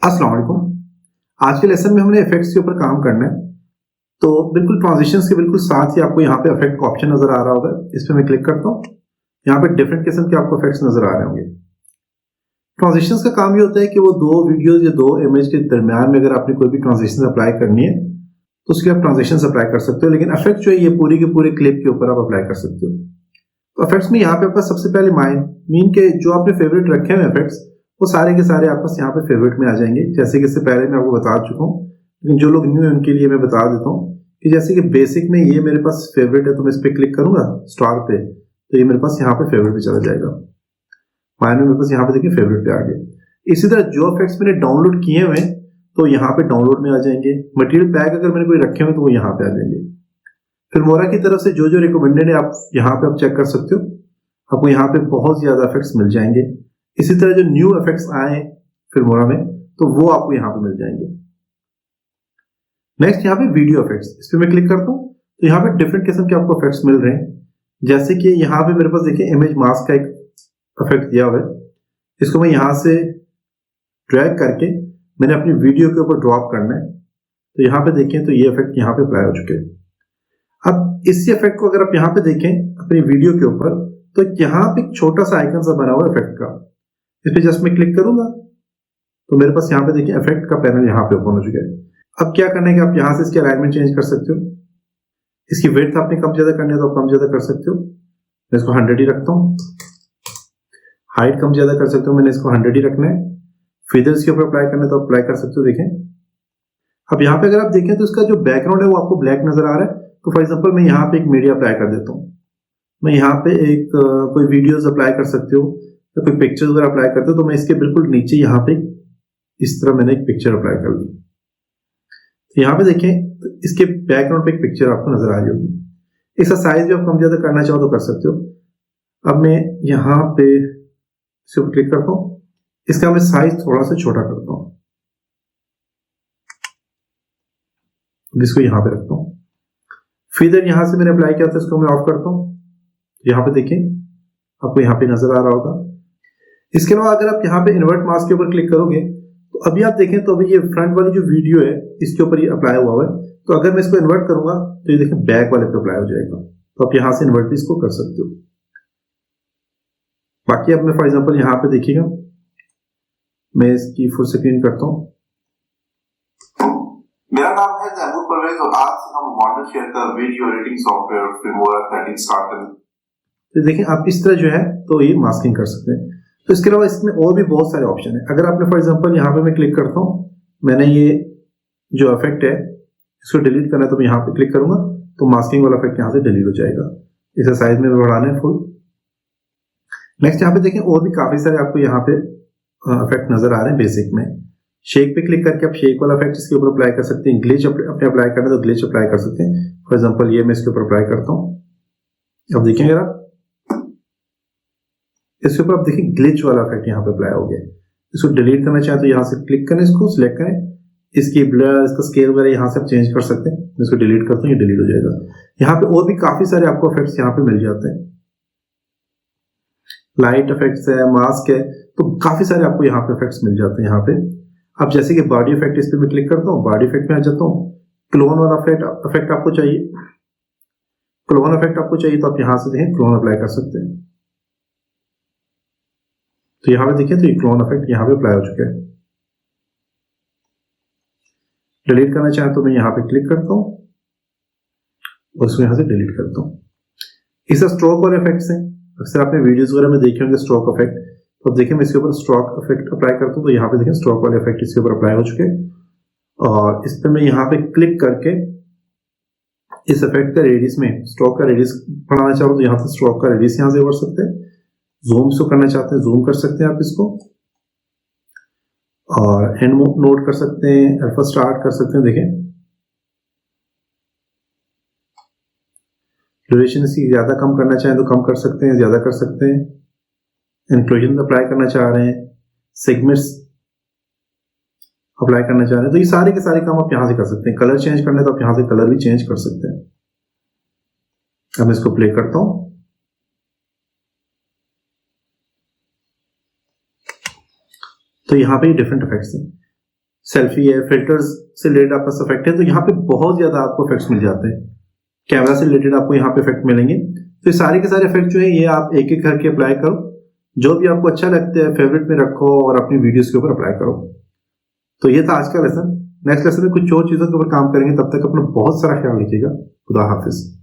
अस्सलाम वालेकुम। आज के लेसन में हमने इफेक्ट्स के ऊपर काम करना है। तो बिल्कुल ट्रांजिशंस के बिल्कुल साथ ही आपको यहाँ पे इफेक्ट का ऑप्शन नजर आ रहा होगा। इस पर मैं क्लिक करता हूँ। यहाँ पे डिफरेंट किस्म के आपको इफेक्ट्स नजर आ रहे होंगे। ट्रांजिशंस का काम ये होता है कि वो दो वीडियोज या दो इमेज के दरमियान में अगर आपने कोई भी ट्रांजिशन अप्लाई करनी है तो उसके आप ट्रांजिशन अप्लाई कर सकते हो, लेकिन इफेक्ट जो है ये पूरी के पूरे क्लिप के ऊपर आप अप्लाई कर सकते हो। तो इफेक्ट्स में यहाँ पे आपका सबसे पहले मीन के जो आपने फेवरेट रखे हुए इफेक्ट्स वो सारे के सारे आपस यहाँ पे फेवरेट में आ जाएंगे। जैसे कि इससे पहले मैं आपको बता चुका हूँ, लेकिन जो लोग न्यू है उनके लिए मैं बता देता हूँ कि जैसे कि बेसिक में ये मेरे पास फेवरेट है, तो मैं इस पर क्लिक करूंगा स्टार पे तो ये मेरे पास यहाँ पे फेवरेट पे चला जाएगा। माइनर मेरे पास यहाँ पे देखिए फेवरेट पे आ गया। इसी तरह जो इफेक्ट्स मैंने डाउनलोड किए हुए तो यहाँ पे डाउनलोड में आ जाएंगे। मटेरियल पैक अगर मैंने कोई रखे हुए तो वो यहाँ पे आ जाएंगे। फिर मोरा की तरफ से जो जो रिकमेंडेड है आप यहाँ पे आप चेक कर सकते हो। आपको यहाँ पे बहुत ज्यादा इफेक्ट्स मिल जाएंगे। इसी तरह जो न्यू इफेक्ट्स आए फिर मोरा में तो वो आपको यहाँ पे मिल जाएंगे। नेक्स्ट यहाँ पे वीडियो इफेक्ट्स, इस पे मैं क्लिक करता हूँ तो यहाँ पे डिफरेंट किस्म के आपको इफेक्ट्स मिल रहे हैं। जैसे कि यहाँ पे मेरे पास देखिए इमेज मास्क का एक इफेक्ट दिया हुआ है। इसको मैं यहाँ से ड्रैग करके मैंने अपनी वीडियो के ऊपर ड्रॉप करना है तो यहाँ पे देखें तो ये इफेक्ट यहाँ पे अप्लाई हो चुके हैं। अब इस इफेक्ट को अगर आप यहाँ पे देखें अपनी वीडियो के ऊपर तो यहाँ पे एक छोटा सा आइकन सा बना हुआ है इफेक्ट का। इस पे जस्ट मैं क्लिक करूंगा तो मेरे पास यहाँ पे देखिए इफेक्ट का पैनल यहाँ पे ओपन हो चुका है। अब क्या करना है कि आप यहाँ से इसकी अलाइनमेंट चेंज कर सकते हो। इसकी विड्थ आपने कम ज्यादा करनी है तो आप कम ज्यादा कर सकते हो। मैं इसको 100 ही रखता हूँ। हाइट कम ज्यादा कर सकते हो, मैंने इसको 100 ही रखना है। फीचर्स के ऊपर अप्लाई करना है तो अप्लाई कर सकते हो। देखें अब यहाँ पे अगर आप देखें तो इसका जो बैकग्राउंड है वो आपको ब्लैक नजर आ रहा है। तो फॉर एग्जाम्पल मैं यहाँ पे एक मीडिया अप्लाई कर देता हूँ। मैं यहाँ पे एक कोई वीडियोस अप्लाई कर सकते हो या कोई पिक्चर्स अगर अप्लाई करते हो तो मैं इसके बिल्कुल नीचे यहाँ पे इस तरह मैंने एक पिक्चर अप्लाई कर ली। तो यहाँ पे देखें तो इसके बैकग्राउंड पे एक पिक्चर आपको नजर आ रही होगी। इसका साइज भी आप कम ज्यादा करना चाहो तो कर सकते हो। अब मैं यहाँ पे इस पर क्लिक करता हूँ, इसका मैं साइज थोड़ा सा छोटा करता हूँ, जिसको यहाँ पे रखता हूँ। फिर यहाँ से मैंने अप्लाई किया था इसको मैं ऑफ करता हूँ। यहाँ पे देखें आपको यहाँ पे नजर आ रहा होगा। इसके अलावा अगर आप यहाँ पे इन्वर्ट मास्क के ऊपर क्लिक करोगे तो अभी आप देखें तो अभी ये फ्रंट वाली जो वीडियो है इसके ऊपर ये अप्लाई हुआ है। तो अगर मैं इसको इन्वर्ट करूंगा तो ये देखें बैक वाले पे अप्लाई हो जाएगा। तो आप यहाँ से इन्वर्ट भी इसको कर सकते हो। बाकी अब मैं फॉर एग्जाम्पल यहाँ पे देखिएगा मैं इसकी फुल स्क्रीन करता हूँ। मेरा नाम है तैमूर परवेज और आज हम मॉडल शेयर का video editing software Filmora 13 start करें। तो देखें आप इस तरह जो है तो ये मास्किंग कर सकते हैं। तो इसके अलावा इसमें और भी बहुत सारे ऑप्शन है। अगर आपने फॉर एग्जांपल यहाँ पे मैं क्लिक करता हूँ, मैंने ये जो इफेक्ट है इसको डिलीट करना है तो मैं यहाँ पे क्लिक करूंगा तो मास्किंग वाला इफेक्ट यहाँ से डिलीट हो जाएगा। इसे साइज में बढ़ाना है फुल। नेक्स्ट यहाँ पे देखें और भी काफी सारे आपको यहाँ पे इफेक्ट नजर आ रहे हैं। बेसिक में शेक पे क्लिक करके आप शेक वाला इफेक्ट इसके ऊपर अप्लाई कर सकते हैं। ग्लिच अपने अप्लाई करना है तो ग्लिच अप्लाई कर सकते हैं। फॉर एग्जाम्पल ये मैं इसके ऊपर अप्लाई करता हूँ। अब देखेंगे आप इसके ऊपर आप देखिए ग्लिच वाला इफेक्ट यहाँ पे अप्लाई हो गया। इसको डिलीट करना चाहे तो यहाँ से क्लिक करें, इसको सिलेक्ट करें, इसकी ब्लर इसका स्केल वगैरह यहाँ से आप चेंज कर सकते हैं। मैं इसको डिलीट करता हूँ, ये डिलीट हो जाएगा। यहाँ पे और भी काफी सारे आपको इफेक्ट्स यहाँ पे मिल जाते हैं। लाइट इफेक्ट्स है, मास्क है, तो काफी सारे आपको यहाँ पे इफेक्ट्स मिल जाते हैं। यहाँ पे अब जैसे कि बॉडी इफेक्ट इस पे मैं क्लिक करता हूँ, बॉडी इफेक्ट में आ जाता हूँ। क्लोन वाला इफेक्ट आपको चाहिए, क्लोन इफेक्ट आपको चाहिए तो आप यहाँ से देखें क्लोन अप्लाई कर सकते हैं। तो यहाँ पे देखिए तो ये क्लोन इफेक्ट यहाँ पे अप्लाई हो चुका है। डिलीट करना चाहें तो मैं यहाँ पे क्लिक करता हूँ और उसको यहाँ से डिलीट करता हूँ। इसका स्ट्रोक वाले इफेक्ट्स हैं, अक्सर आपने वीडियोस वगैरह में देखे होंगे स्ट्रोक इफेक्ट। तो अब देखिए मैं इसके ऊपर स्ट्रोक इफेक्ट अप्लाई करता हूँ तो यहाँ पे देखिए स्ट्रोक वाले इफेक्ट इसके ऊपर अप्लाई हो चुके हैं। और इस पर मैं यहाँ पे क्लिक करके इस इफेक्ट का रेडियस में स्ट्रोक का रेडियस बढ़ाना चाहूँ तो यहाँ से स्ट्रोक का रेडियस यहाँ से बढ़ सकते हैं। जूम से करना चाहते हैं जूम कर सकते हैं आप इसको, और एंड नोट कर सकते हैं, अल्फा स्टार्ट कर सकते हैं। देखें ड्यूरेशन इसकी ज्यादा कम करना चाहें तो कम कर सकते हैं, ज्यादा कर सकते हैं। इंक्लूजन अप्लाई करना चाह रहे हैं, सेगमेंट्स अप्लाई करना चाह रहे हैं तो ये सारे के सारे काम आप यहां से कर सकते हैं। कलर चेंज करना है तो आप यहां से कलर भी चेंज कर सकते हैं। अब मैं इसको प्ले करता हूं तो यहाँ पे डिफरेंट इफेक्ट्स हैं। सेल्फी है, फिल्टर्स से रिलेटेड आपका इफेक्ट है, तो यहाँ पे बहुत ज्यादा आपको इफेक्ट्स मिल जाते हैं। कैमरा से रिलेटेड आपको यहाँ पे इफेक्ट मिलेंगे। तो सारे के सारे इफेक्ट जो है ये आप एक एक करके अप्लाई करो, जो भी आपको अच्छा लगता है फेवरेट में रखो और अपनी वीडियोस के ऊपर अप्लाई करो। तो ये था आज का लेसन। नेक्स्ट लेसन में कुछ और चीजों के ऊपर काम करेंगे, तब तक अपना बहुत सारा ख्याल रखिएगा। खुदा हाफिज।